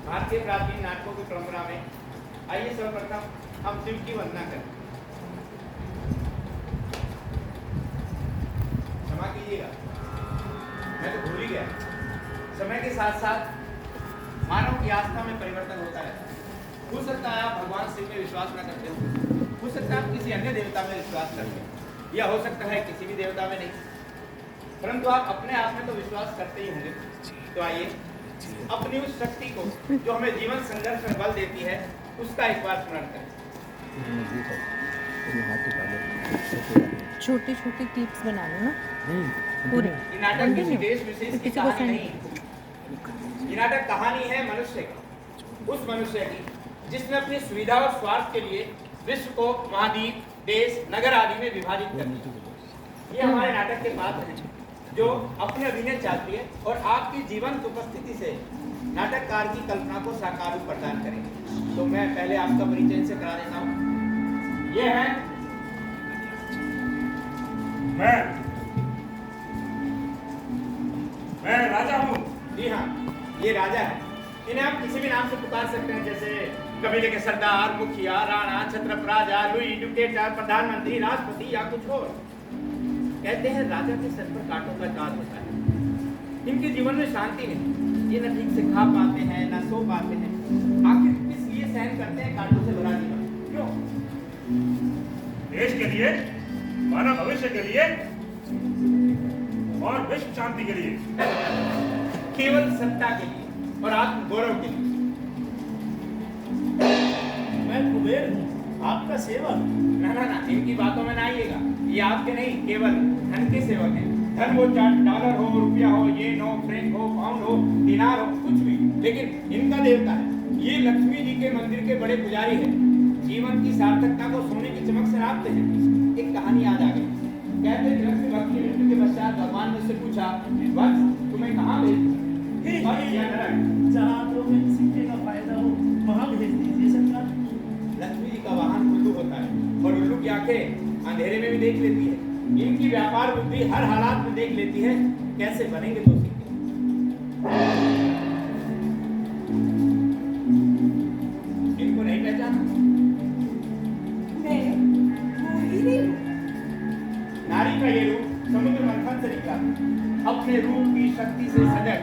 भारतीय प्राचीन नाटकों की परंपरा में आइए सर्वप्रथम हम शिव की वंदना करें। क्षमा कीजिएगा, मैं तो भूल ही गया। समय के साथ साथ मानव की आस्था में परिवर्तन होता रहता है। हो सकता है आप भगवान शिव में विश्वास न करते हो सकता है आप किसी अन्य देवता में विश्वास करते हो, या हो सकता है किसी भी देवता में नहीं, परंतु आप अपने आप में तो विश्वास करते ही होंगे। तो आइए अपनी उस शक्ति को जो हमें जीवन संघर्ष में बल देती है उसका एक बार स्मरण करें। छोटे छोटे क्लिप्स बना लो ना पूरे। ये नाटक किसी देश विशेष की कहानी नहीं है। ये नाटक कहानी है मनुष्य की, उस मनुष्य की जिसने अपनी सुविधा और स्वार्थ के लिए विश्व को महाद्वीप, देश, नगर आदि में विभाजित कर दिया। ये हमारे नाटक के पात्र हैं जो अपने अभिनय चाहती है और आपकी जीवंत उपस्थिति से नाटककार की कल्पना को साकार रूप प्रदान करेंगे। तो मैं पहले आपका परिचय से करा देता हूँ। ये है मैं राजा हूँ। जी हाँ, ये राजा है। इन्हें आप किसी भी नाम से पुकार सकते हैं, जैसे कबीले के सरदार, मुखिया, राणा, छत्रप राजा, लुई, डिक्टेटर, प्रधानमंत्री, राष्ट्रपति या कुछ और। कहते हैं राजा के सर पर कांटों का ताज होता है। इनके जीवन में शांति नहीं, ये न ठीक से खा पाते हैं न सो पाते हैं। आखिर किस लिए सहन करते हैं कांटों से भरा जीवन? क्यों? देश के लिए, मानव भविष्य के लिए और विश्व शांति के लिए, केवल सत्ता के लिए और आत्म गौरव के लिए। मैं कुबेर हूँ, आपका सेवक। ना, इनकी बातों में ना आइएगा। ये आपके नहीं, केवल धन के सेवक हैं। धन वो $4 हो, रुपया हो, येन हो, फ्रैंक हो, पाउंड हो, दिनार हो, कुछ भी, लेकिन इनका देवता है। ये लक्ष्मी जी के मंदिर के बड़े पुजारी हैं। जीवन की सार्थकता को सोने की चमक से नापते हैं। एक कहानी याद आ गई। कहते हैं लक्ष्मी भक्ति मृत्यु के पश्चात भगवान ने उससे पूछा, वत्स तुम्हें कहाँ भेज? जहाँ तो में सिक्के का फायदा हो वहाँ भेज दीजिए सरकार। लक्ष्मी जी का वाहन उल्लू होता है और उल्लू की आंखें अंधेरे में भी देख लेती है। इनकी व्यापार बुद्धि हर हालात में देख लेती है। कैसे बनेंगे दो सिक्के? इनको नहीं पहचाना? नारी का ये रूप समुद्र मंथन से निकला। अपने रूप की शक्ति से सजग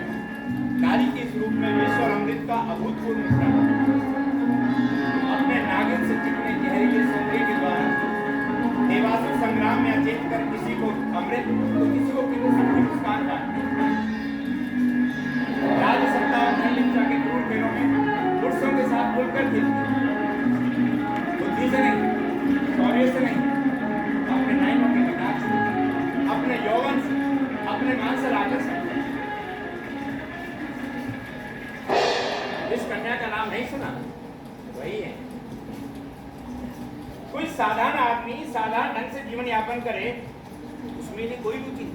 नारी के इस रूप में विश्व और अमृत का अभूतपूर्व मिश्रण। अपने नागिन से चिकने जहरीले सौंदर्य के द्वारा देवासुर संग्राम में अचेत कर किसी को अमृत तो किसी को किसी मुस्कान काटती। राज सत्ता और धनलिप्सा के क्रूर खेलों में पुरुषों के साथ खुलकर खेलती। बुद्धि से नहीं, शौर्य से नहीं, अपने नाइनों के कटाक्ष से, अपने यौवन से, अपने मान से आकर्षण। इस कन्या का नाम नहीं सुना? वही है। कोई साधारण आदमी साधारण ढंग से जीवन यापन करे, उसमें नहीं कोई रुचि।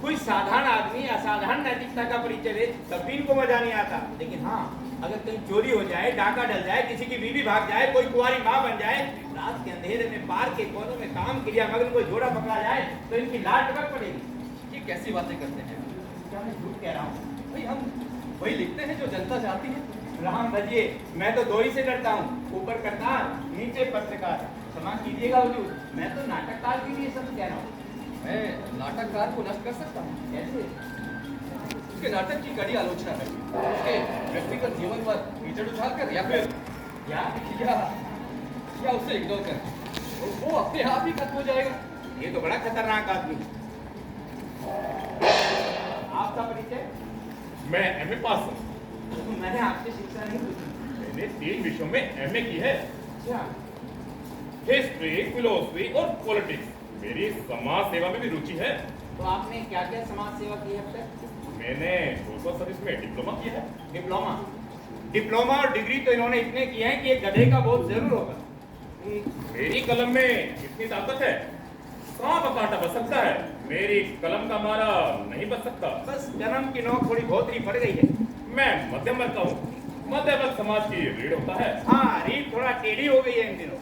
कोई साधारण आदमी असाधारण नैतिकता का परिचय दे तब भी इनको मजा नहीं आता। लेकिन हाँ, अगर कहीं चोरी हो जाए, डाका डल जाए, किसी की बीवी भाग जाए, कोई कुंवारी माँ बन जाए, रात के अंधेरे में बार के कोनों में काम क्रिया मगन कोई जोड़ा पकड़ा जाए तो इनकी लाट टपक पड़ेगी। ये कैसी बातें करते हैं? क्या मैं झूठ कह रहा हूँ? भाई हम वही लिखते हैं जो जनता चाहती है। राम भजिए, मैं तो दो ही से डरता हूँ, ऊपर करतार, नीचे पत्रकार। क्षमा कीजिएगा हुजूर, मैं तो नाटककार के लिए सब कह रहा हूँ। मैं नाटककार को नष्ट कर सकता हूँ। कैसे? उसके नाटक की कड़ी आलोचना है, उसके व्यक्तिगत जीवन पर कीचड़ उछालकर या फिर या उसे इग्नोर कर वो अपने आप ही खत्म हो जाएगा। ये तो बड़ा खतरनाक आदमी है। आपका परिचय? मैं एमए पास हूँ। मैंने आपसे शिक्षा नहीं पूछी। मैंने 3 विषयों में एमए की है, अच्छा, हिस्ट्री, फिलोसफी और पॉलिटिक्स। मेरी समाज सेवा में भी रुचि है। तो आपने क्या क्या समाज सेवा की है अब तक? मैंने सोशल सर्विस में डिप्लोमा किया है। डिप्लोमा और डिग्री तो इन्होंने इतने किए हैं कि एक गधे का बोझ जरूर होगा। मेरी कलम में इतनी ताकत है, सांप का कांटा बच सकता है, मेरी कलम का मारा नहीं बच सकता। बस जन्म की नोक थोड़ी बहुत पड़ गई है। मैं मध्यम वर्ग का हूँ। मध्य वर्ग समाज की रीढ़ होता है। हाँ, रीढ़ थोड़ा टेढ़ी हो गई है इन दिनों।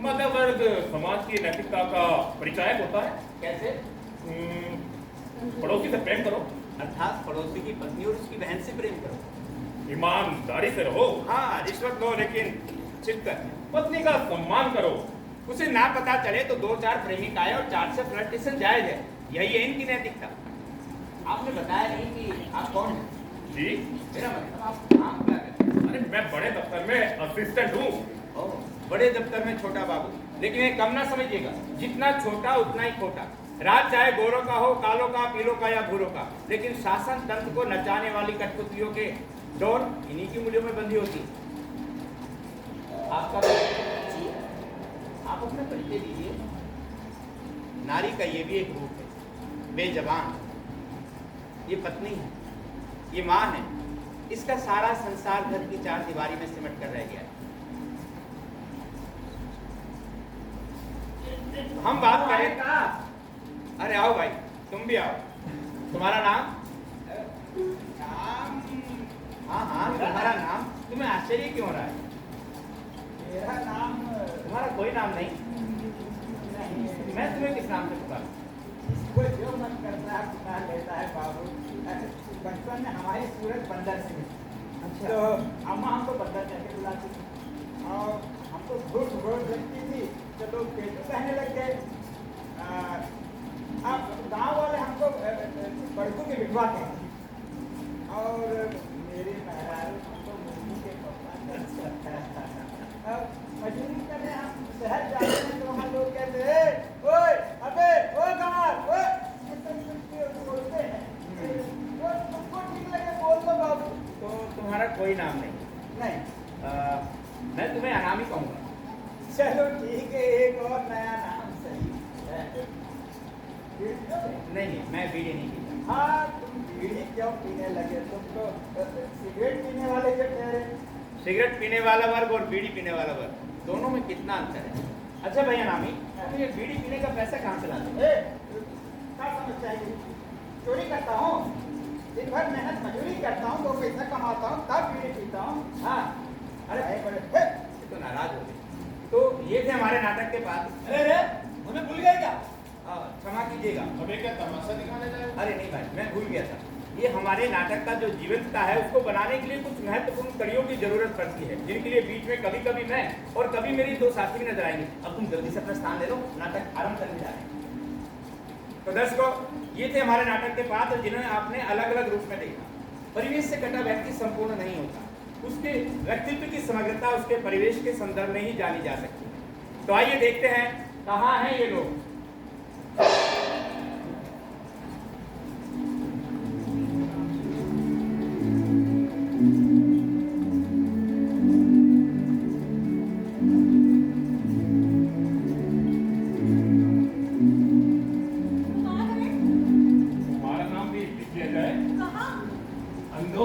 मध्य वर्ग समाज की नैतिकता का परिचायक होता है। कैसे? पड़ोसी से प्रेम करो, अर्थात पड़ोसी की पत्नी और उसकी बहन से प्रेम करो। ईमानदारी से रहो। हाँ, रिश्वत लो लेकिन छिपकर। पत्नी का सम्मान करो। उसे ना पता चले तो 2-4 प्रेमिकाएं और 4 से फ्लर्टेशन जायज है। यही है इनकी नैतिकता। आपने बताया नहीं कि आप कौन हैं? जी, मेरा मतलब आप काम क्या करते हैं? अरे मैं बड़े दफ्तर में असिस्टेंट हूँ। ओह, बड़े दफ्तर में छोटा बाबू। लेकिन ये कम ना समझिएगा, जितना छोटा उतना ही खोटा। राज चाहे गोरों का हो, कालों का, पीलों का या भूरों का, लेकिन शासन तंत्र को नचाने वाली कठपुतलियों के डोर इन्हीं की मूल्यों में बंधी होती है। आपका जी, आप अपना परिचय दीजिए। नारी का ये भी एक रूप है, बेजबान। ये पत्नी है, ये माँ है। इसका सारा संसार घर की 4 दीवारी में सिमट कर रह गया है। हम बात करें का। अरे आओ भाई, तुम भी आओ। तुम्हारा नाम? नाम? हाँ हाँ, तुम्हारा नाम। तुम्हें आश्चर्य क्यों हो रहा है? मेरा नाम? तुम्हारा कोई नाम नहीं? मैं तुम्हें किस नाम से पुकारूं? कोई जो मन करता है पुकार लेता है बाबू। बचपन में हमारी सूरत बंदर से मिली। अच्छा। तो अम्मा हमको बंदर करके बुलाती थी और हमको घूट घूट लगती थी तो लोग पेटू कहने लग गए। अब गांव वाले हमको बड़कू की विधवा कहते और मेरे मेहरारू हमको मुर्गी के पप्पा। मजदूरी करने हम शहर जाते हैं तो वहाँ लोग कहते हैं ओए अबे ओ गंवार ओए बोलते हैं। तो तुमको ठीक लगे बोल दो बाबू। तो तुम्हारा कोई नाम नहीं? नहीं। मैं तुम्हें अनामी कहूँगा। चलो ठीक है, एक और नया नाम सही है। नहीं, मैं बीड़ी नहीं पीता। हाँ, तुम बीड़ी क्यों पीने लगे? तुम तो सिगरेट पीने वाले जो ठहरे। सिगरेट पीने वाला वर्ग और बीड़ी पीने वाला वर्ग, दोनों में कितना अंतर है? अच्छा भैया नामी, तुम ये बीड़ी पीने का पैसा कहाँ से लाते हो? क्या समझता है? चोरी करता हूँ, दिन भर मेहनत मजदूरी करता हूँ, 2 पैसा कमाता हूँ, तब बीड़ी पीता हूँ। हाँ, अरे बड़े तो नाराज हो गए। तो ये थे हमारे नाटक के पात्र। अरे हमें भूल गए क्या? क्षमा कीजिएगा। हमें क्या तमाशा दिखाने जाए? अरे नहीं भाई, मैं भूल गया था। ये हमारे नाटक का जो जीवंतता है उसको बनाने के लिए कुछ महत्वपूर्ण कड़ियों की जरूरत पड़ती है, जिनके लिए बीच में कभी कभी मैं और कभी मेरी 2 साथी भी नजर आएंगे। अब तुम जल्दी से अपना स्थान ले लो, नाटक आरंभ करने जा रहे हैं। तो दर्शकों, ये थे हमारे नाटक के पात्र जिन्हें आपने अलग अलग रूप में देखा। परिवेश से कटा व्यक्ति संपूर्ण नहीं होता, उसके व्यक्तित्व की समग्रता उसके परिवेश के संदर्भ में ही जानी जा सकती है। तो आइए देखते हैं कहाँ हैं ये लोग।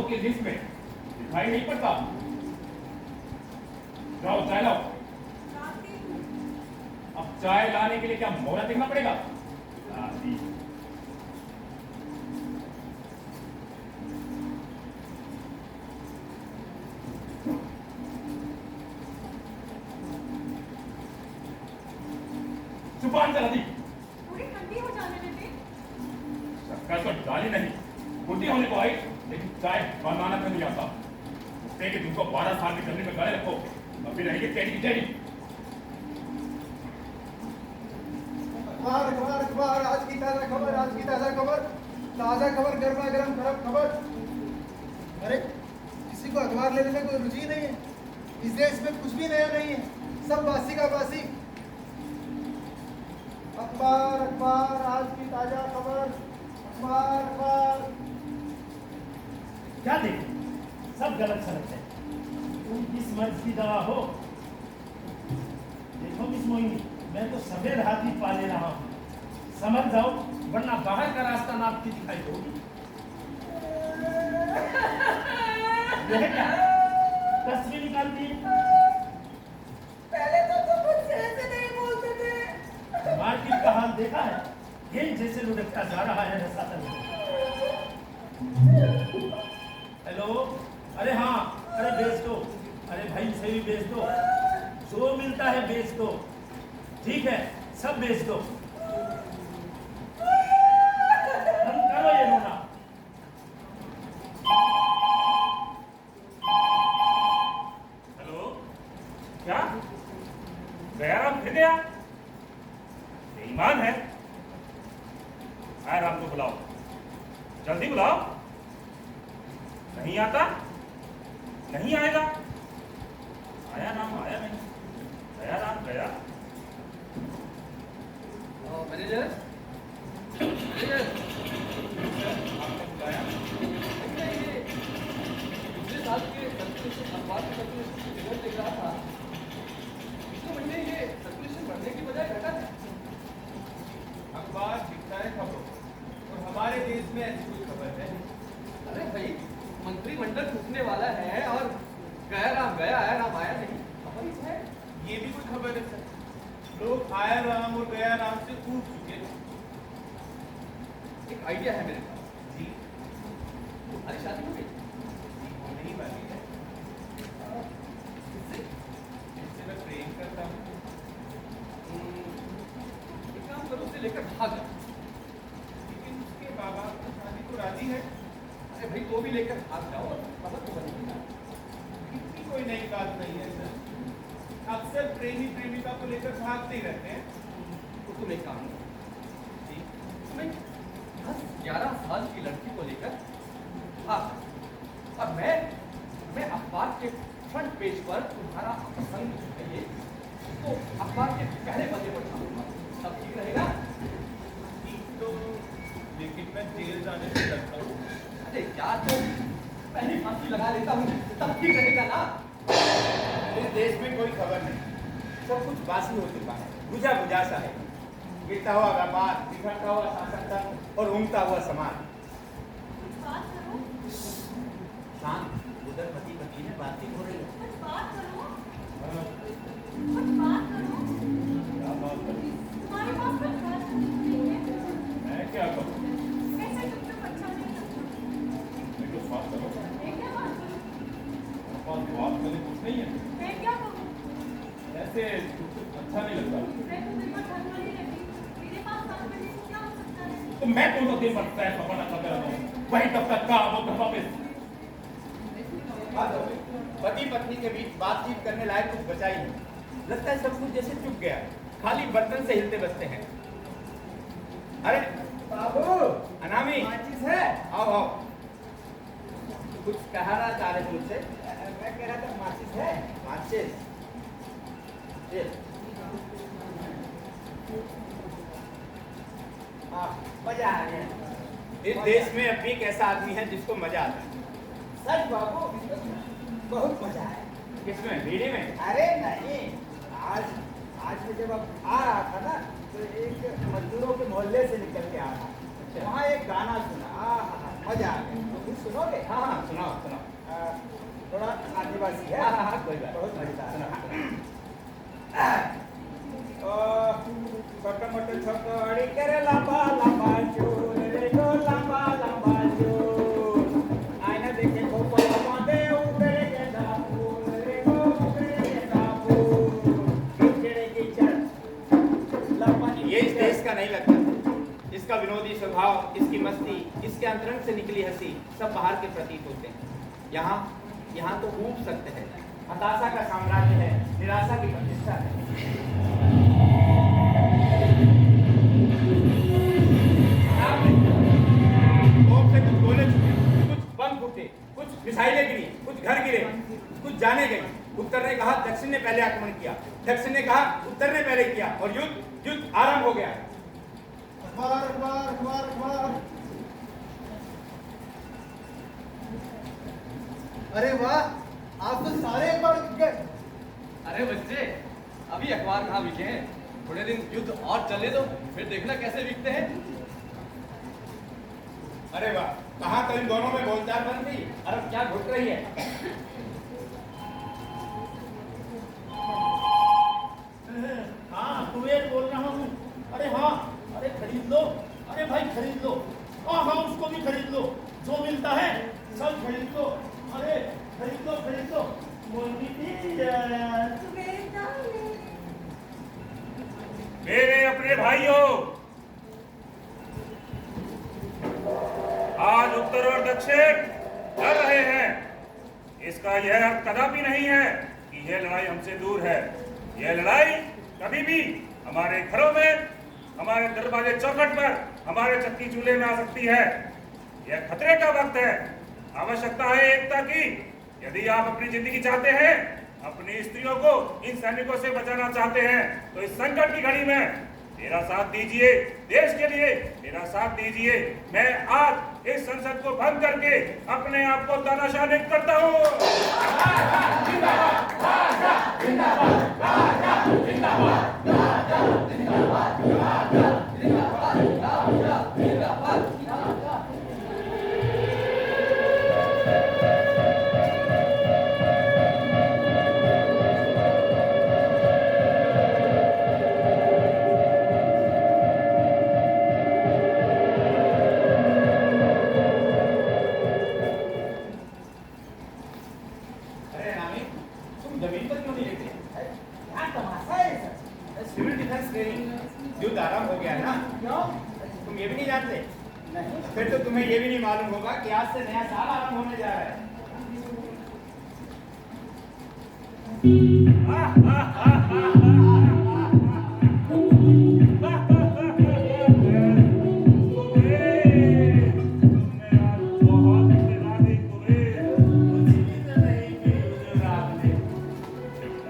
की लिस्ट में दिखाई नहीं पड़ता। जाओ चाय लाओ। अब चाय लाने के लिए क्या मोहरा देखना पड़ेगा? जुबान चला दी। थोड़ी ठंडी हो जाने देते। शक्कर तो डाली नहीं, बुद्धि होने को आई, लेकिन चाय बनाना तो नहीं आता। उससे कि तुमको 12 साल की जमीन में गए रखो, अभी रहेगी टेढ़ी की टेढ़ी। अखबार अखबार अखबार, आज की ताजा खबर, आज की ताजा खबर, ताजा खबर, गर्मा गर्म खबर। अरे किसी को अखबार लेने में कोई रुचि नहीं है। इस देश में कुछ भी नया नहीं है, सब बासी का बासी। अखबार अखबार, आज की ताजा खबर, अखबार अखबार। क्या देखें, सब गलत सलत है। तुम किस मर्ज की दवा हो? देखो मिस मोहिनी, मैं तो सफेद हाथी पाले रहा हूँ, समझ जाओ, वरना बाहर का रास्ता ना आपकी दिखाई दोगी। यह क्या तस्वीर निकाल दी? पहले तो तुम मुझसे ऐसे नहीं बोलते थे। मार्केट का हाल देखा है, गेंद जैसे लुढ़कता जा रहा है रसातल में। हेलो, अरे हाँ, अरे बेच दो, अरे भाई उसे भी बेच दो, जो मिलता है बेच दो। ठीक है, सब बेच दो। हम करो ये रोना। नहीं आएगा। आया नाम आया नहीं, गया नाम गया। मैनेजर मैनेजर आपने बुलाया? पिछले साल के सर्कुलेशन अखबार के सर्कुलेशन फिगर देख रहा था। पिछले महीने ये सर्कुलेशन बढ़ने की बजाय घटा है। अखबार दिखता है खबरों और हमारे देश में ऐसी कोई खबर है? अरे भाई मंत्रिमंडल टूटने वाला है और गया राम गया आया राम आया नहीं, खबर ही है। ये भी कोई खबर है सर? लोग आया राम और गया राम से ऊब चुके हैं। एक आइडिया है मेरे पास। जी तुम्हारी शादी हो गई? नहीं बाकी है, किससे? इससे मैं प्रेम करता हूँ। एक काम करो, उसे लेकर भाग जाओ। लेकिन उसके बाबा तो शादी को राजी है। अरे भाई तो भी लेकर भाग जाओ, खबर तो बनेगी ना। इतनी कोई नई बात नहीं है सर। अक्सर प्रेमी प्रेमिका को लेकर भागते ही रहते हैं। तो तुम एक काम करो, जी तुम्हें 10-11 साल की लड़की को लेकर भाग, और मैं अखबार के फ्रंट पेज पर तुम्हारा प्रसंग चाहिए तो अखबार के पहले पन्ने पर छापूंगा, सब ठीक रहेगा? ठीक तो, लेकिन मैं जेल जाने से डरता हूँ। अरे यार तो पहली फांसी लगा लेता हूँ, तब ठीक रहेगा ना? इस देश में कोई खबर नहीं, सब कुछ बासी हो चुका है, बुझा बुझा सा है। गिरता हुआ व्यापार, बिखरता हुआ शासन तंत्र और ऊँगता हुआ समाज। कुछ बात करो, शांत, उधर पति पत्नी में बातचीत हो रही है। कुछ बात करो, हाँ, कुछ बात करो। क्या बात करूं? तुम्हारे पास कुछ बात नहीं है? मैं क्या करूं? कैसे चुपचाप अच्छा नहीं लगता? मैं कुछ बात करूं? मैं क्या बात करूं? मेरे पास बात करने कुछ नहीं है। मैं क्या कहूं? ऐसे कुछ अच्छा नहीं लगता। मैं तो दिन भर घर वाली रहती हूँ। मेरे पास बात करने को क्या हो सकता है? तो मैं कौन सा दिन भर ऐसा बना करता रहता हूँ? वही तब तक का वो घर वापस। बात हो गई, पति पत्नी के बीच बातचीत करने लायक कुछ बचा ही नहीं। लगता है सब कुछ जैसे चुप गया, खाली बर्तन से हिलते बसते हैं। अरे बाबू, अनामी माचिस है? आओ आओ। कुछ कहना चाह रहे थे मुझसे? मैं कह रहा था माचिस है? माचिस ये। मजा आ गया। इस देश में अब भी एक ऐसा आदमी है जिसको मजा आता है। सच बाबू, बहुत मजा आया। किसमें? बीड़ी में? अरे नहीं, आज मैं जब आ रहा था ना तो एक मजदूरों के मोहल्ले से निकल के आ रहा था। वहाँ एक गाना सुना, मजा आ गया। तो कुछ सुनोगे? हाँ हाँ सुनाओ सुनाओ। थोड़ा आदिवासी है। हाँ हाँ कोई बात, बहुत मजेदार। छोटा मोटा छोकड़ी करे लंबा लंबा चूल रे गो लंबा लंबा चूल। आईना देखे को पलवा दे उतरे के दापूल रे गो उतरे के दापूल। कीचड़े कीचड़ लंबा। ये इस देश का नहीं लगता। इसका विनोदी स्वभाव, इसकी मस्ती, इसके अंतरंग से निकली हंसी सब बाहर के प्रतीत होते हैं। यहाँ तो ऊब सकते हैं। हताशा का साम्राज्य है, निराशा की प्रतिष्ठा है। से कुछ गोले छूटे, कुछ बम फूटे, कुछ मिसाइलें गिरी, कुछ घर गिरे, कुछ जाने गई। उत्तर ने कहा दक्षिण ने पहले आक्रमण किया, दक्षिण ने कहा उत्तर ने पहले किया और युद्ध आरंभ हो गया। अखबार अखबार अखबार अखबार। अरे वाह, आप तो सारे अखबार बिक गए। अरे बच्चे, अभी अखबार कहाँ बिके हैं? थोड़े दिन युद्ध और चले दो, फिर देखना कैसे बिकते हैं। अरे वाह, कहाँ तो इन दोनों में बोलचाल बन गई। अरे क्या घुट रही है? हाँ कुबेर बोल रहा हूँ। अरे हाँ, अरे खरीद लो। अरे भाई खरीद लो। हाँ हाँ उसको भी खरीद लो, जो मिलता है सब खरीद लो। अरे खरीद लो। मोनी मेरे अपने भाइयों, आज उत्तर और दक्षिण लड़ रहे हैं। इसका यह अर्थ कदापि नहीं है कि यह लड़ाई हमसे दूर है। यह लड़ाई कभी भी हमारे घरों में, हमारे दरवाजे चौखट पर, हमारे चक्की चूल्हे में आ सकती है। यह खतरे का वक्त है। आवश्यकता है एकता की, यदि आप अपनी जिंदगी चाहते हैं, अपनी स्त्रियों को इन सैनिकों से बचाना चाहते हैं, तो इस संकट की घड़ी में मेरा साथ दीजिए। देश के लिए मेरा साथ दीजिए। मैं आज इस संसद को भंग करके अपने आप को तानाशाह नियुक्त करता हूँ। अरे अनामी, तुम जमीन पर क्यों नहीं लेटे? क्या तमाशा है सर? सिविल डिफेंस ट्रेनिंग युद्ध आरंभ हो गया ना? क्यों? तुम ये भी नहीं जानते? नहीं। फिर तो तुम्हें ये भी नहीं मालूम होगा कि आज से नया साल आरंभ होने जा रहा है।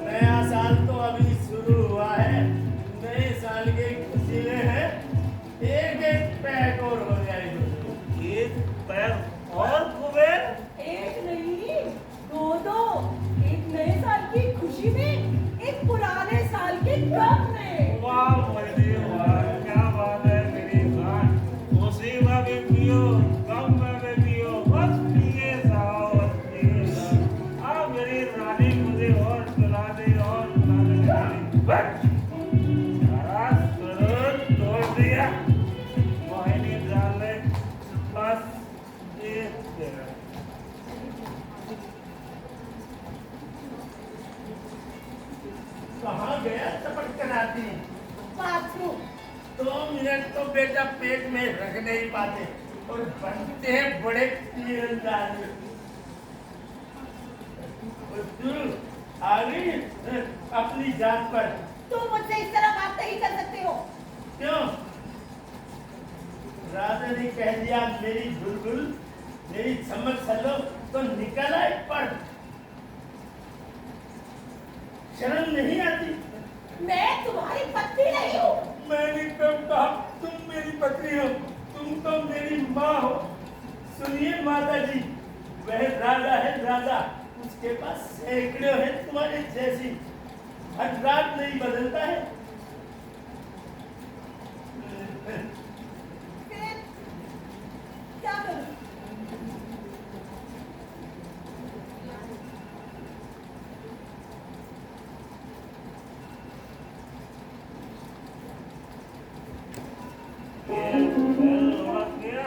नया साल तो अभी शुरू हुआ है। नए साल की खुशी में है एक एक पैक और हो जाएगी। एक पैक और कुबेर। एक नहीं, दो। एक नए साल की खुशी में, एक पुराने साल के गम में। वाह मेरी वाह, क्या बात है मेरी जान। खुशी में भी पियो, गम में भी पियो, बस पिए जाओ, बस पिए जाओ। आ मेरी रानी मुझे और पिला दे और पिला दे रानी। बस सारा सुरूर तोड़ दिया। मोहिनी डाले बस एक जगह। कहाँ गया चपट कर आती? बाथरूम। 2 मिनट तो बेटा पेट में रख नहीं पाते और बनते हैं बड़े तीरंदाज। और तू आ गई अपनी जात पर। तुम मुझसे इस तरह बात नहीं कर सकते हो। क्यों? राजा ने कह दिया मेरी बुलबुल, मेरी चमक सलो तो निकल आए पर शर्म नहीं आती? मैं तुम्हारी पत्नी नहीं हूँ। मैंने कब कहा तुम मेरी पत्नी हो? तुम तो मेरी माँ हो। सुनिए माता जी, वह राजा है राजा, उसके पास सैकड़ों है तुम्हारे जैसी। हर रात नहीं बदलता है। फिर क्या करूँ? मर गया।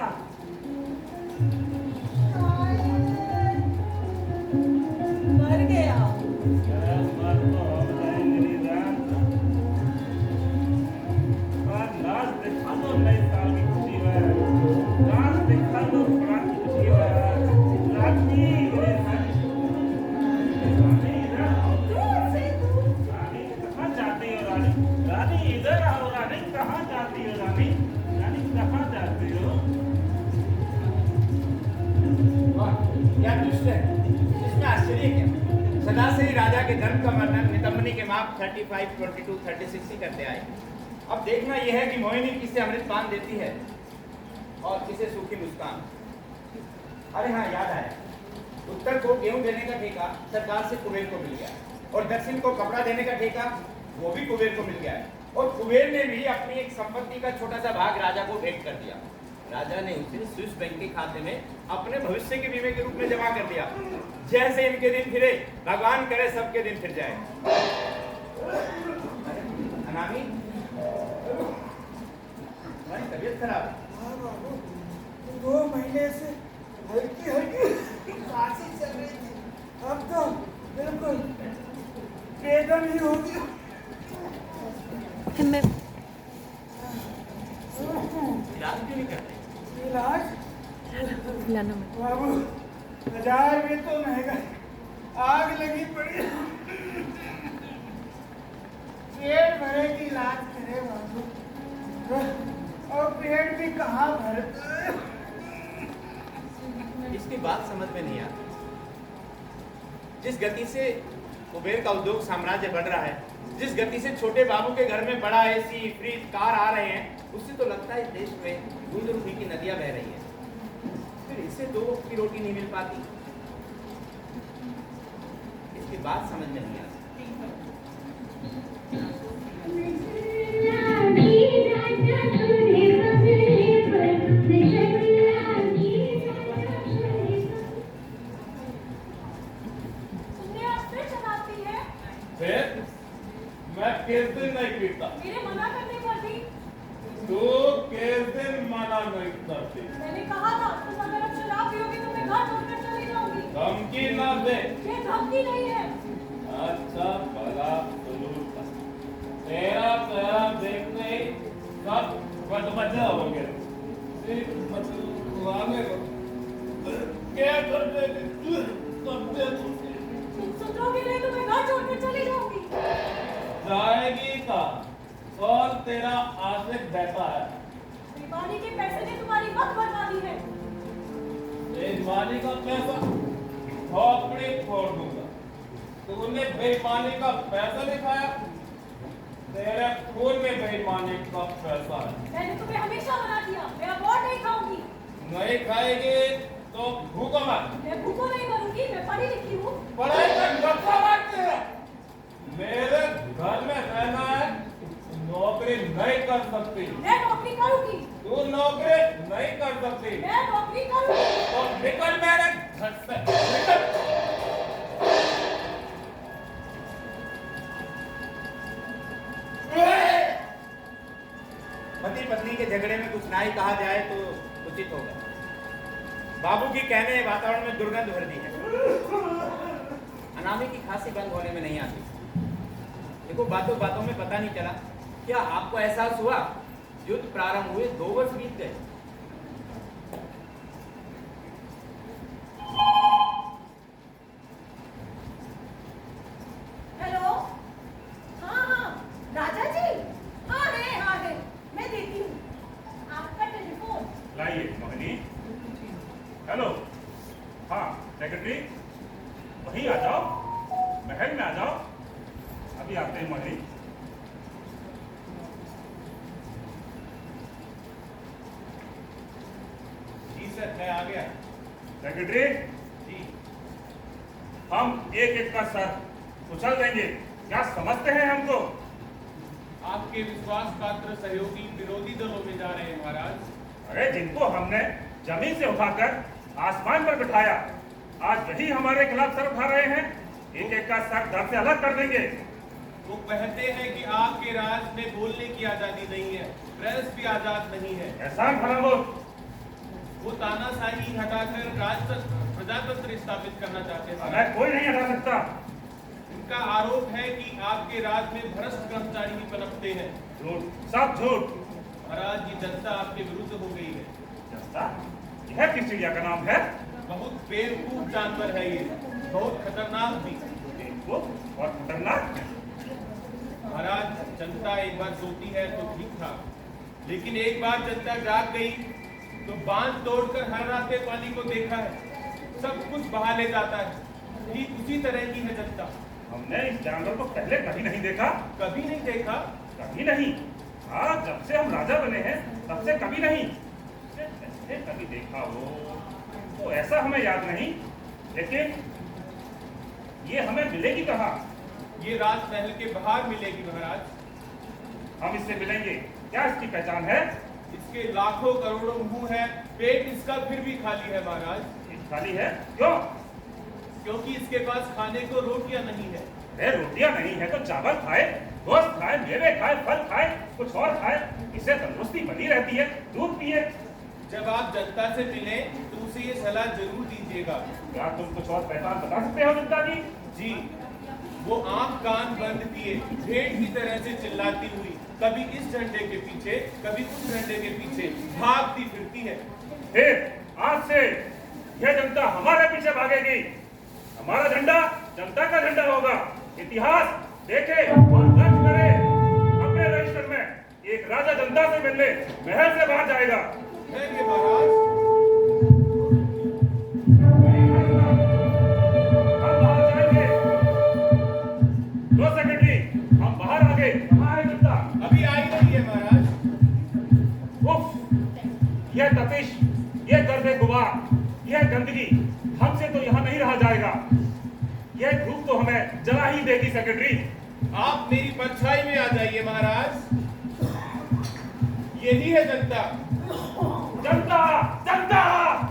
दूर से दूर। रानी इधर आओ। रानी कहाँ जाती हो? रानी रानी कहाँ जाती हो? वाह, क्या दृश्य है! इसमें आश्चर्य क्या? सदा से ही राजा के धर्म का वर्णन नितंबनी के माप 35, 22, 36 ही करते आए। अब देखना यह है कि मोहिनी किसे अमृत पान देती है और किसे सूखी मुस्कान। अरे हाँ, याद आया। उत्तर को गेहूं देने का ठेका सरकार से कुबेर को मिल गया और दक्षिण को कपड़ा देने का ठेका वो भी कुबेर को मिल गया है। और कुबेर ने भी अपनी एक संपत्ति का छोटा सा भाग राजा को भेंट कर दिया। राजा ने उसे स्विस बैंक के खाते में अपने भविष्य के बीमे के रूप में जमा कर दिया। जैसे इनके दिन फिरे, भगवान करे सबके दिन फिर जाए। अनामी, तुम्हारी तबीयत खराब है? 2 महीने से हल्की हल्की खांसी चल रही थी, अब तो बिल्कुल बेदम ही हो गया। इलाज क्यों नहीं करते? इलाज बाबू 1000 में तो महंगा, आग लगी पड़ी। पेट भरे की इलाज करे बाबू, और पेट भी कहाँ भरता है। इसकी बात समझ में नहीं आती। जिस गति से कुबेर का उद्योग साम्राज्य बढ़ रहा है, जिस गति से छोटे बाबू के घर में बड़ा एसी, फ्रिज, कार आ रहे हैं, उससे तो लगता है इस देश में दूध और घी की नदियां बह रही हैं। फिर इससे 2 वक्त की रोटी नहीं मिल पाती। इसकी बात समझ में नहीं आती। तुमने आज फिर शराब पी है? फिर मैं किस दिन नहीं पीता? मेरे मना करने पर भी तू किस दिन मना नहीं करती? मैंने कहा था तुम अगर अब शराब पियोगे तो मैं घर छोड़कर चली जाऊंगी। धमकी ना दे। ये धमकी नहीं है। अच्छा भला सुलूक था। तेरा चेहरा देखते ही सब बदमजा हो गया। सिर्फ बदलवाने को क्या कर देगी? तुम सुधरोगे नहीं तो मैं घर छोड़कर चली जाऊंगी। जाएगी का और तेरा आशिक बैठा है। बेईमानी के पैसे ने तुम्हारी वक्त बर्बादी है। बेईमानी का पैसा खोपड़ी फोड़ दूंगा। तूने बेईमानी का पैसा दिखाया, तेरे खून में बेईमानी का पैसा है। मैंने तुम्हें हमेशा मना किया, मैं अब और नहीं खाऊंगी। नहीं खाएगी तो भूखा मत। मैं भूखो नहीं मरूंगी, मैं पढ़ी लिखी हूँ। पढ़ाई का गप्पा मत तेरा। मेरे घर में रहना है, नौकरी नहीं कर सकती। मैं नौकरी करूंगी। तू नौकरी नहीं कर सकती। मैं नौकरी करूंगी। तो निकल मेरे घर से, निकल। पति पत्नी के झगड़े में कुछ ना ही कहा जाए तो उचित होगा। बाबू की कहने वातावरण में दुर्गंध भर दी है। अनामी की खांसी बंद होने में नहीं आती। देखो बातों बातों में पता नहीं चला, क्या आपको एहसास हुआ युद्ध प्रारंभ हुए 2 वर्ष बीत गए। हेलो, हाँ राजा जी, हाँ है, मैं देती हूँ आपका टेलीफोन। लाइए मोहिनी। हेलो, हाँ सेक्रेटरी, वहीं आ जाओ, महल में आ जाओ। अभी आते हैं मोहिनी। जी सर, मैं आ गया। सेक्रेटरी, जी हम एक एक का सर उछल देंगे, क्या समझते हैं हमको? आपके विश्वास पात्र सहयोगी विरोधी दलों में जा रहे हैं महाराज। अरे जिनको हमने जमीन से उठाकर आसमान पर बिठाया, आज वही हमारे खिलाफ सर उठा रहे हैं। एक एक का सर धड़ से अलग कर देंगे। वो कहते हैं कि आपके राज में बोलने की आजादी नहीं है, प्रेस भी आजाद नहीं है। एहसान फरामोश। वो तानाशाही हटाकर राजतंत्र, प्रजातंत्र स्थापित करना चाहते हैं। मैं कोई नहीं हटा सकता। इनका आरोप है कि आपके राज में भ्रष्ट कर्मचारी ही पनपते हैं। झूठ, सब झूठ। महाराज, ये जनता आपके विरुद्ध हो गई है। जनता? यह किस चिड़िया का नाम है? बहुत बेवकूफ जानवर है ये, बहुत खतरनाक भी। बेवकूफ और खतरनाक। महाराज, जनता एक बार सोती है तो ठीक था, लेकिन एक बार जनता जाग गई तो बांध तोड़कर हर रास्ते पानी को देखा है, सब कुछ बहा ले जाता है। ठीक उसी तरह की है जनता। हमने इस जानवर को पहले कभी नहीं देखा। कभी नहीं देखा? कभी नहीं। हाँ, जब से हम राजा बने हैं तब से कभी नहीं। पहले कभी देखा हो तो ऐसा हमें याद नहीं, लेकिन ये हमें मिलेगी कहाँ? ये राजमहल के बाहर मिलेगी महाराज। हम इससे मिलेंगे। क्या इसकी पहचान है? इसके लाखों करोड़ों मुंह है, पेट इसका फिर भी खाली है महाराज। ये खाली है क्यों? क्योंकि इसके पास खाने को रोटियां नहीं है। अरे रोटियां नहीं है तो चावल खाए, गोश्त खाए, मेवे खाए, फल खाए, कुछ और खाए, इससे तंदुरुस्ती बनी रहती है। दूध पिए। जब आप जनता से मिले तो उसे ये सलाह जरूर दीजिएगा। क्या तुम कुछ और पहचान बता सकते हो जनता की? जी, वो आंख कान बंद किए भेड़ की तरह से चिल्लाती हुई कभी इस झंडे के पीछे, कभी उस झंडे के पीछे भागती फिरती है। फिर आज से यह जनता हमारे पीछे भागेगी। हमारा झंडा जनता का झंडा होगा। इतिहास देखे और दर्ज करे अपने रजिस्टर में। एक राजा जनता से मिलने महल से बाहर जाएगा। कहेंगे महाराज। हम बाहर जाएंगे। जला ही देगी सेक्रेटरी। आप मेरी परछाई में आ जाइए महाराज। यही है जनता। जनता जनता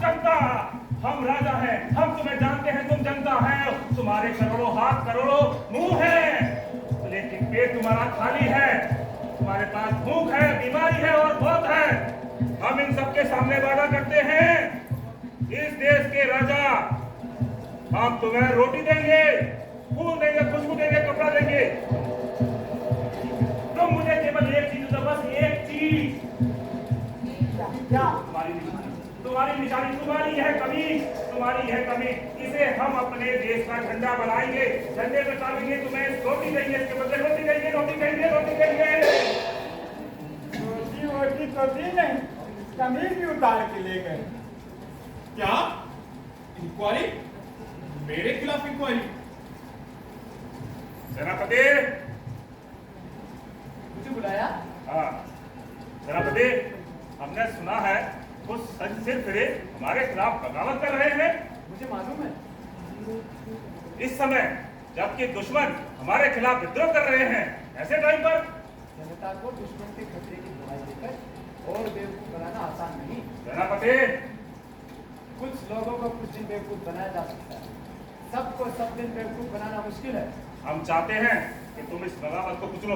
जनता, हम राजा हैं, हम तुम्हें जानते हैं, तुम जनता है। तुम्हारे करोड़ों हाथ करोड़ों मुंह है, लेकिन पेट तुम्हारा खाली है। तुम्हारे पास भूख है, बीमारी है और बहुत है। हम इन सबके सामने वादा करते हैं, इस देश के राजा, हम तुम्हें रोटी देंगे, फूल देंगे, खुशबू देंगे, कपड़ा देंगे। तुम मुझे केवल एक चीज दो, बस एक चीज। क्या? तुम्हारी निशानी, तुम्हारी है कमीज, तुम्हारी है कमीज। इसे हम अपने देश का झंडा बनाएंगे, झंडे पे टांगेंगे, तुम्हें रोटी देंगे, इसके बदले रोटी देंगे, रोटी देंगे, रोटी देंगे। रोटी वोटी तो दी नहीं, कमीज भी उतार के ले गए। क्या इंक्वायरी? मेरे खिलाफ इंक्वायरी? सेनापति, मुझे बुलाया? हाँ सेनापति, हमने सुना है कुछ सच सिर फिरे हमारे खिलाफ बगावत कर रहे हैं। मुझे मालूम है। इस समय जबकि दुश्मन हमारे खिलाफ विद्रोह कर रहे हैं, ऐसे टाइम पर जनता को दुश्मन के खतरे की दवाई देकर और बेवकूफ बनाना आसान नहीं। सेनापति, कुछ लोगों को कुछ दिन बेवकूफ बनाया जा सकता है, सबको सब दिन बेवकूफ बनाना मुश्किल है। हम चाहते हैं कि तुम इस बगावत को कुचलो।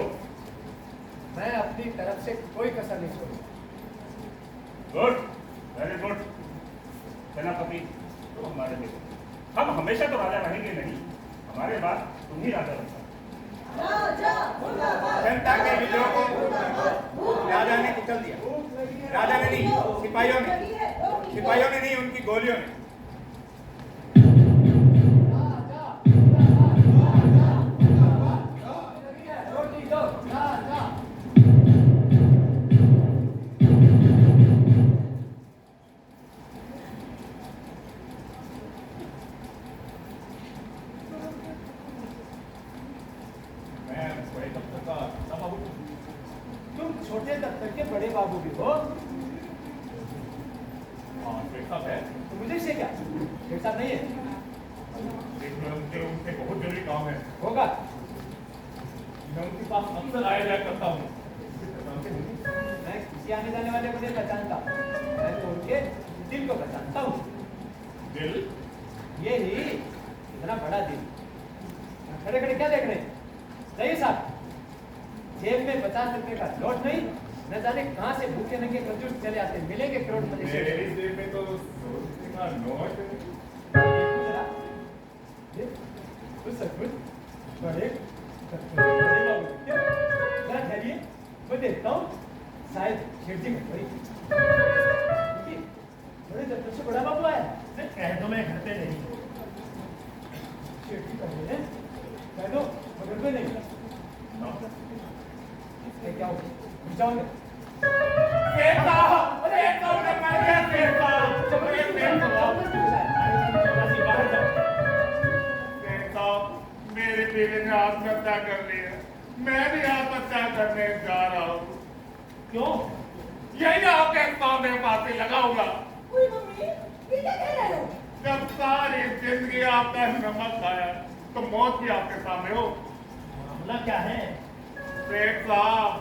मैं अपनी तरफ से कोई कसर नहीं छोड़ूंगा। Good, very good. सेनापति, तुम हमारे देखो, हम हमेशा तो राजा रहेंगे नहीं, हमारे बाद तुम ही राजा बन सकते। जनता के विद्रोह को राजा ने कुचल दिया। राजा ने नहीं, सिपाहियों ने नहीं, उनकी गोलियों ने। तुम छोटे दफ्तर के बड़े बाबू भी हो। हाँ शेख साहब है। तो मुझे से क्या? शेख साहब नहीं है? उनसे बहुत जरूरी काम है। होगा। मैं उनके पास अक्सर आया जाया करता हूँ। मैं किसी आने जाने वाले को नहीं पहचानता, मैं तो उनके दिल को पहचानता हूँ। दिल? ये ही इतना बड़ा दिल। खड़े खड़े क्या देख रहे हैं? सही साहब, जेब में 50 रुपए का नोट नहीं, न जाने कहां से भूखे नंगे कंजूस चले आते, मिलेंगे करोड़पति से। मेरी जेब में तो 100 रुपए का नोट है। बड़े बाबू, जरा ठहरिए, मैं देखता हूँ, शायद खिड़की में कोई बड़े दफ्तर से बड़ा बाबू आया। कह दो मैं घर पे नहीं। खिड़की कर रहे हैं, कह दो मगर में नहीं। क्या हो जाओगे? मेरे बेटे ने आत्महत्या कर ली है, मैं भी आत्महत्या करने जा रहा हूँ। क्यों? यही आपके सामने फांसी लगाऊंगा। ओए मम्मी, ये क्या कह रहे हो? जब सारी जिंदगी आपने नमक खाया तो मौत भी आपके सामने हो। मामला क्या है? शेख साहब,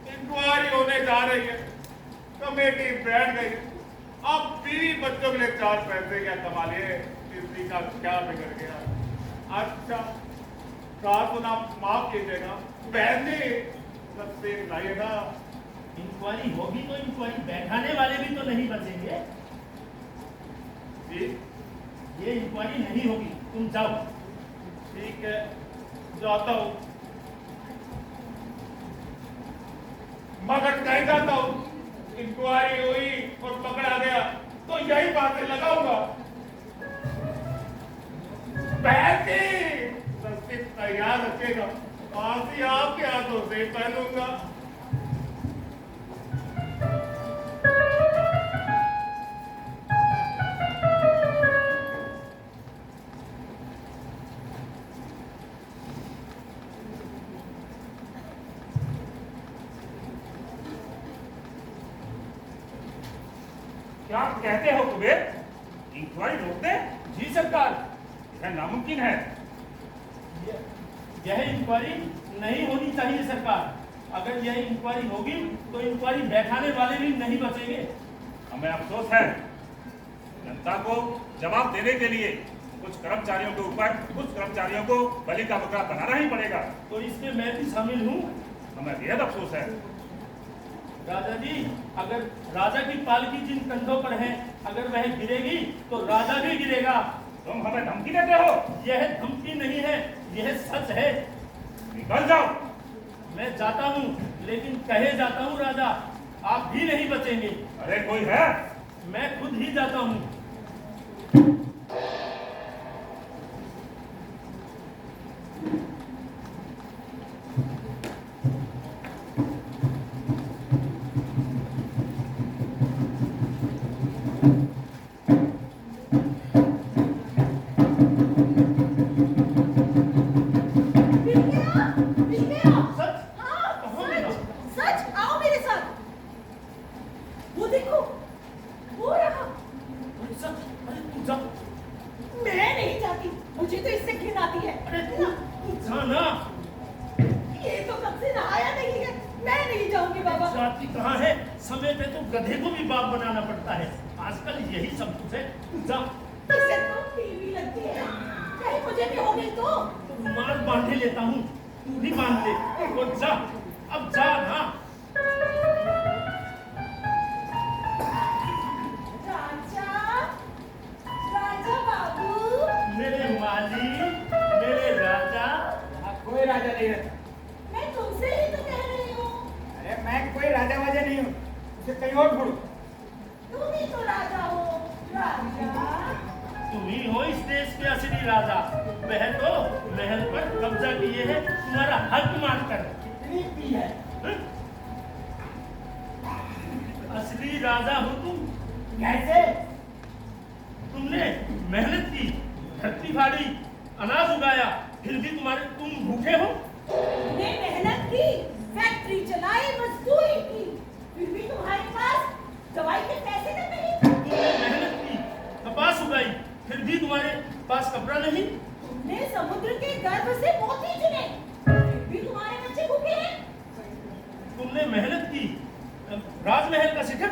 इंक्वायरी होने जा रही है, कमेटी बैठ गई है। अब बीवी बच्चों के लिए 4 पैसे क्या कमा लिए, किसी का क्या बिगड़ गया। अच्छा कहा सुना, माफ कीजिएगा, बहन जी सबसे लाइएगा। इंक्वायरी होगी तो इंक्वायरी बैठाने वाले भी तो नहीं बचेंगे। जी ये इंक्वायरी नहीं होगी, तुम जाओ। ठीक है, जाता हूँ, मगर कहीं जाता हूँ, इंक्वायरी हुई और पकड़ा गया तो यही बातें लगाऊंगा। बहन जी सबसे तैयार रखेगा, फांसी आपके हाथों से पहनूंगा। क्या कहते हो कुबेर? इंक्वायरी रोक दे? जी सरकार। यह नामुमकिन है। यह इंक्वायरी नहीं होनी चाहिए सरकार। अगर यह इंक्वायरी होगी तो इंक्वायरी बैठाने वाले भी नहीं बचेंगे। हमें अफसोस है, जनता को जवाब देने के लिए कुछ कर्मचारियों के ऊपर कुछ कर्मचारियों को बलि का बकरा बनाना ही पड़ेगा। तो इसमें मैं भी शामिल हूँ। हमें बेहद अफसोस है। राजा जी, अगर राजा की पालकी जिन कंधों पर है, अगर वह गिरेगी तो राजा भी गिरेगा। तुम हमें धमकी देते हो? यह धमकी नहीं है, यह सच है। निकल जाओ। मैं जाता हूँ, लेकिन कहे जाता हूँ राजा, आप भी नहीं बचेंगे। अरे कोई है? मैं खुद ही जाता हूँ। समय पे तो गधे को भी बाप बनाना पड़ता है। आजकल यही सब कुछ है। जा। इसे तो टीवी लगती है। कहीं मुझे भी हो गई तो मार बांधे लेता हूँ, तू भी बांध ले। और जा, अब जा ना। राजा, राजा बाबू। मेरे माली, मेरे राजा। कोई राजा नहीं है। मैं तुमसे ही तो कह रही हूँ। अरे मैं कोई राजा वाजा नहीं हूँ, उसे कहीं और ढूंढो। तुम ही तो राजा हो, राजा। तुम ही हो इस देश के असली राजा। वह तो महल पर कब्जा किए है तुम्हारा हक मानकर। कितनी पी है? असली राजा हो तुम। कैसे? तुमने मेहनत की, धरती फाड़ी, अनाज उगाया, फिर भी तुम भूखे हो। तुमने मेहनत की, फैक्ट्री चलाई, मजदूरी की, फिर भी तुम्हारे पास दवाई के पैसे तक नहीं। तुमने मेहनत की, कपास उगाई, फिर भी तुम्हारे पास कपड़ा नहीं। तुमने समुद्र के गर्भ से मोती चुने, फिर भी तुम्हारे बच्चे भूखे हैं। तुमने मेहनत की, राजमहल का शिखर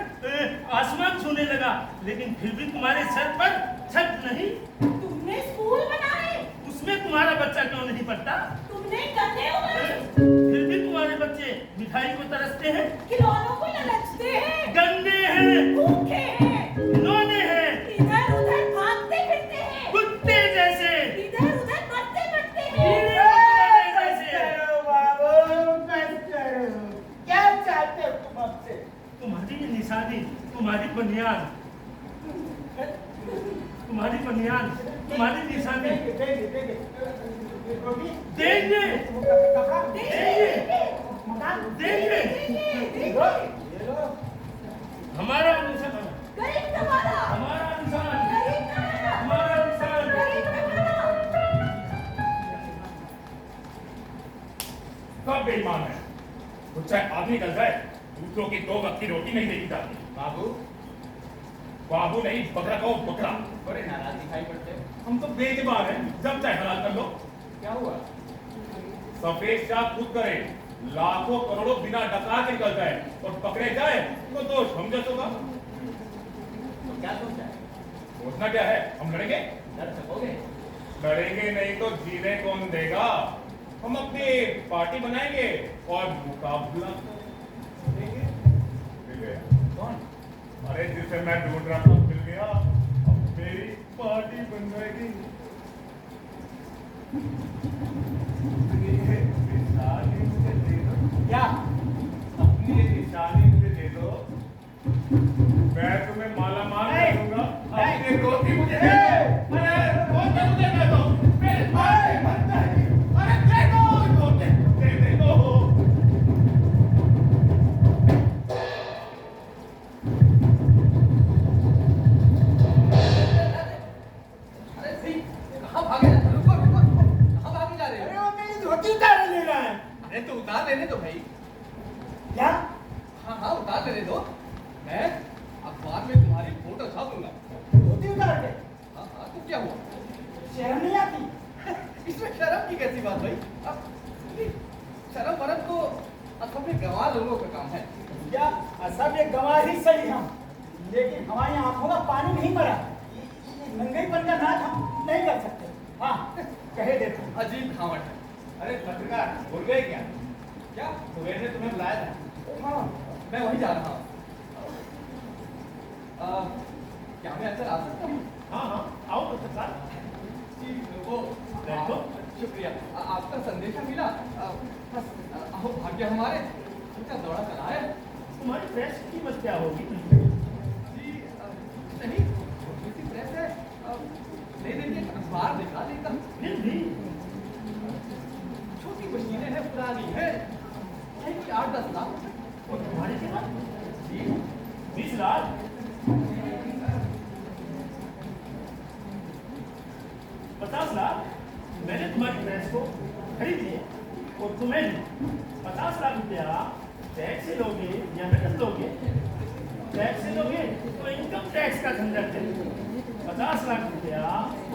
आसमान छूने लगा, लेकिन फिर भी तुम्हारे सर पर छत नहीं। तुमने स्कूल बनाए, उसमें तुम्हारा बच्चा क्यों नहीं पढ़ता? तुमने गन्ने उगाए, फिर भी तुम्हारे बच्चे मिठाई को तरसते हैं। खिलौनों को ललचते हैं, गंदे हैं, भूखे हैं, खिलौने हैं, इधर उधर भागते फिरते हैं, कुत्ते जैसे, इधर उधर बढ़ते बढ़ते हैं। कीड़े जैसे। क्या चाहते हो तुम हमसे? तुम्हारी निशानी, तुम्हारी बनियान, तुम्हारी बनियान, तुम्हारी निशानी। देंगे। देंगे, कपड़ा देंगे, मकान देंगे। ये लो। हमारा निशान, गरीब तुम्हारा, हमारा निशान, गरीब तुम्हारा, हमारा निशान। गरीब तुम्हारा। सब बेईमान है। कुछ चाहे आदमी निकल जाए, दूसरों की 2 वक्त की रोटी नहीं देगी जाती। बाबू बाबू नहीं, बकरा कहो बकरा। बड़े नाराज दिखाई पड़ते हैं। हम तो बेजुबान हैं, जब चाहे हलाल कर लो। क्या हुआ? सफेद शाह खुद करे, लाखों करोड़ों बिना डका के निकल जाए और पकड़े जाए तो दोष हम जैसों का। तो क्या सोचा है? सोचना क्या है, हम लड़ेंगे। लड़ सकोगे? लड़ेंगे नहीं तो जीने कौन देगा। हम अपनी पार्टी बनाएंगे और मुकाबला करेंगे। मिल गया। कौन? अरे जिसे मैं ढूंढ रहा था मिल गया। अब मेरी पार्टी बन जाएगी। ये निशानी मुझे दे दो। क्या? अपनी ये निशानी मुझे दे दो, मैं तुम्हें माला माल कर दूंगा। अपनी रोटी मुझे दे दो। अरे रोटी मुझे दे दो। मेरे भाई मत जाइए। अरे दे दो रोटी, दे दो। अरे वो मेरी धोती उतार ले रहा है। अरे तो उतार लेने दो भाई। क्या? हाँ उतार लेने दो। मैं अखबार में तुम्हारी फोटो छापूंगा। धोती उतार के? हाँ तो क्या हुआ? शर्म नहीं आती? इसमें शर्म की कैसी बात भाई? अब शर्म वरम तो असभ्य गंवार लोगों का काम है। क्या असभ्य गंवार ही सही हम, लेकिन हमारी आंखों का पानी नहीं मरा। नंगेपन का नाच हम नहीं कर सकते। हाँ, कहे देखो। अजीब घावट है। अरे पत्रकार भूल गए क्या? क्या? कुबेर ने तुम्हें बुलाया था। हाँ, मैं वहीं जा रहा हूँ। क्या मैं अंदर आ सकता हूँ? हाँ हाँ, आओ पत्रकार। जी, वो बैठो। शुक्रिया। आपका संदेशा मिला। बस अहो भाग्य हमारे क्या दौड़ा चला है। तुम्हारी प्रेस की कीमत क्या होगी? जी नहीं, छोटी सी प्रेस है। ले लेंगे, अखबार दिखा देता। फिर भी छोटी मशीनें हैं, पुरानी है। 8-10 लाख। और तुम्हारी कीमत जी 20 लाख। 50 लाख। मैंने तुम्हारी प्रेस को खरीद लिया और तुम्हें भी 50 लाख रुपया टैक्स से लोगे या नकद लोगे? टैक्स से लोगे तो इनकम टैक्स का झंझट है। 50 लाख रुपया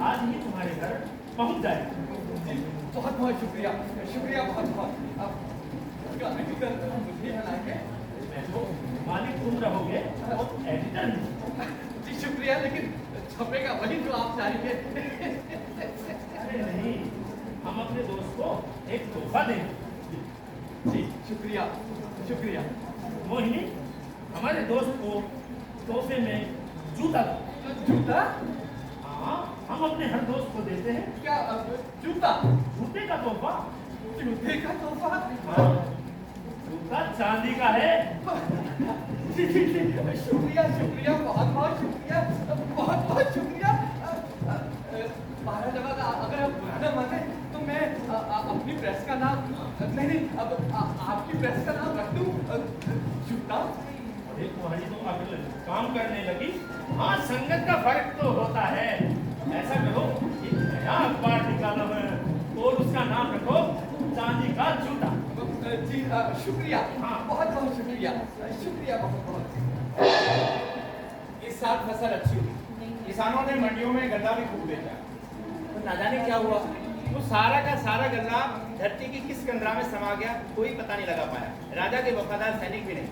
आज ही तुम्हारे घर पहुंच जाएगा। बहुत बहुत शुक्रिया, शुक्रिया बहुत बहुत। अब एडिटर मुझे हलाएंगे। मैं तो मालिक तुम रहोगे और एडिटर नहीं। जी शुक्रिया, लेकिन छपेगा वही जो आप चाहेंगे। अरे नहीं, हम अपने दोस्त को एक तोहफा देंगे। जी शुक्रिया, शुक्रिया। मोहिनी, हमारे दोस्त को तोहफे में जूता दो। जूता? हाँ, हम अपने हर दोस्त को देते हैं क्या जूता? जूते का तोहफा। जूते का तोहफा? हाँ, जूता चांदी का है। जी जी जी, शुक्रिया शुक्रिया, बहुत बहुत शुक्रिया, बहुत बहुत शुक्रिया। 12 जगह अगर आप बुरा न माने तो मैं अपनी प्रेस का नाम नहीं, अब आपकी प्रेस का नाम रख दूं, जूता। अरे तुम्हारी तो अकल काम करने लगी। हाँ, संगत का फर्क तो होता है। ऐसा करो, एक नया अखबार निकालो है और उसका नाम रखो चांदी का जूता। जी शुक्रिया, हाँ बहुत बहुत शुक्रिया, शुक्रिया बहुत बहुत। इस साल फसल अच्छी हुई। किसानों ने मंडियों में गन्ना भी खूब बेचा। तो न जाने क्या हुआ, वो सारा का सारा गन्ना धरती की किस कंदरा में समा गया, कोई पता नहीं लगा पाया। राजा के वफादार सैनिक भी नहीं।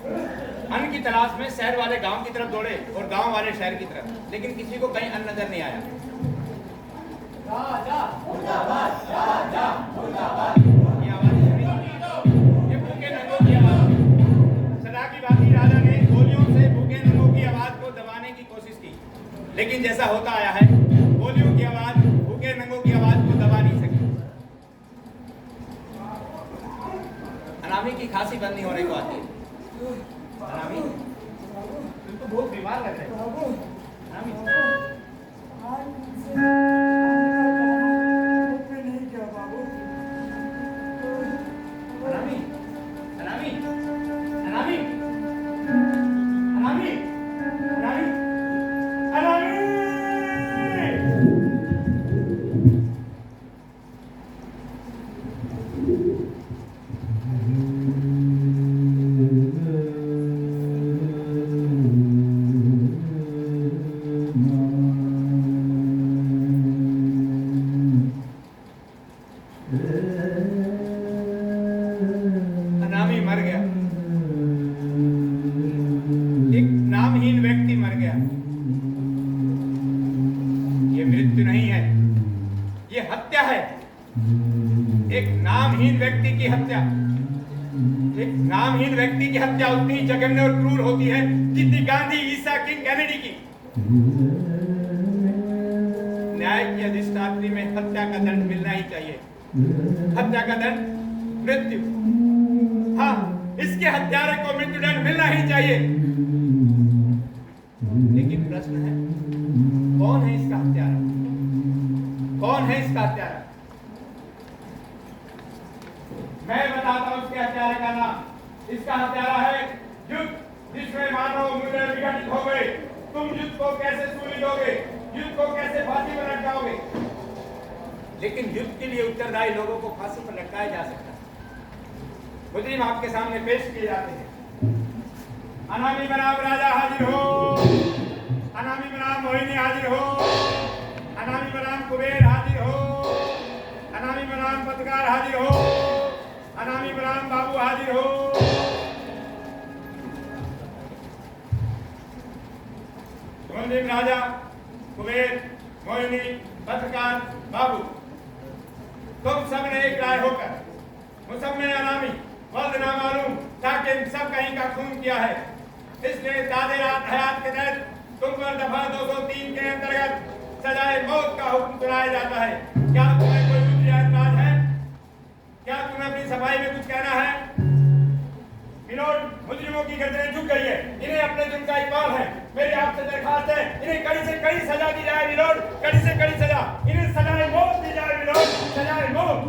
अन्न की तलाश में शहर वाले गांव की तरफ दौड़े और गांव वाले शहर की तरफ, लेकिन किसी को कहीं अन्न नजर नहीं आया। राजा मुर्दाबाद, राजा मुर्दाबाद। ये आवाज सुनी? ये भूखे नंगों की आवाज। सदा की बाकी राजा ने गोलियों से भूखे नंगों की आवाज को दबाने की कोशिश की, लेकिन जैसा होता आया है, गोलियों की आवाज भूखे नंगों की आवाज को दबा नहीं सकी। अनामी की खांसी बंद नहीं होने को आती है। अनामी, तुम तो बहुत बीमार लग रहे हो। अनामी, अनामी, अनामी, अनामी, अनामी, अनामी, अनामी। अनामी मर गया। एक नामहीन व्यक्ति मर गया। ये मृत्यु नहीं है, ये हत्या है। एक नामहीन व्यक्ति की हत्या। एक नामहीन व्यक्ति की हत्या उतनी ही जघन्य और क्रूर होती है जितनी गांधी, ईसा, किंग कैनेडी की। न्याय की अधिष्ठात्री में हत्या का दंड मिलना ही चाहिए। हत्या का दंड मृत्यु। हाँ, इसके हत्यारे को मृत्युदंड मिलना ही चाहिए। लेकिन प्रश्न है, कौन है इसका हत्यारा? कौन है इसका हत्यारा? मैं बताता हूं इसके हत्यारे का नाम। इसका हत्यारा है युद्ध, जिसमें मानव मूल्य विघटित हो गए। तुम युद्ध को कैसे सूली दोगे? युद्ध को कैसे फांसी पर लटकाओगे? लेकिन युद्ध के लिए उत्तरदायी लोगों को फांसी पर लटकाया जा सकता है। मुजरिम आपके सामने पेश किए जाते हैं। अनामी बनाम राजा हाजिर हो। अनामी बनाम मोहिनी हाजिर हो। अनामी बनाम कुबेर हाजिर हो। पत्रकार हाजिर हो, अनामी बलराम बाबू हाजिर हो। मुंजिम राजा, कुबेर, मोहिनी, पत्रकार बाबू, तुम सब ने एक राय होकर मुसम्मे अनामी वल्द ना मालूम ताकि सब कहीं का खून किया है, इसलिए ताज़े रात हयात के तहत तुम पर दफा 203 के अंतर्गत सजाए मौत का हुक्म सुनाया जाता है। क्या तुम्हें कोई दूसरी एतराज है? क्या तुम्हें अपनी सफाई में कुछ कहना है? मिलोड, मुजरिमों की गर्दनें झुक गई है, इन्हें अपने जुर्म का इकबाल है। मेरी आपसे दरखास्त है, इन्हें कड़ी से कड़ी सजा दी जाए मिलोड, कड़ी से कड़ी सजा, इन्हें सजाए मौत दी जाए मिलोड, सजाए मौत।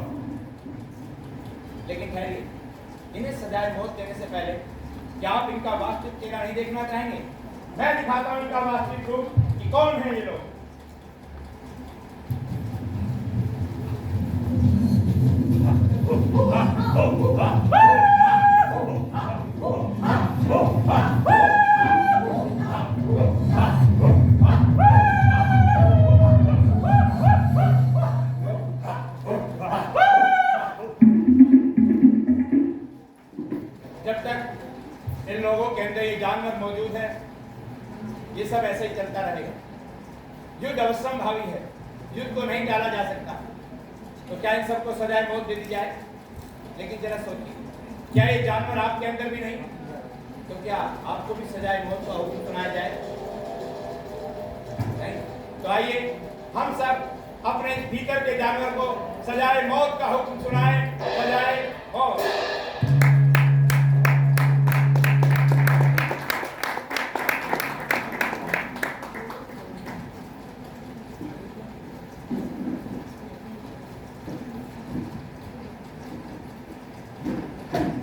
लेकिन ठहरिए, इन्हें सजाए मौत देने से पहले क्या आप इनका वास्तविक चेहरा नहीं देखना चाहेंगे? मैं दिखाता हूं इनका वास्तविक रूप कि कौन है ये लोग। जब तक इन लोगों के अंदर ये जानवर मौजूद है, ये सब ऐसे ही चलता रहेगा। युद्ध अवश्यंभावी है, युद्ध को नहीं टाला जा सकता। तो क्या इन सबको सजाए मौत दे दी जाए? लेकिन जरा सोचिए, क्या ये जानवर आपके अंदर भी नहीं? तो क्या आपको भी सजाए मौत का हुक्म सुनाया जाए? नहीं। तो आइए हम सब अपने भीतर के जानवर को सजाए मौत का हुक्म सुनाएं। सजाए मौत।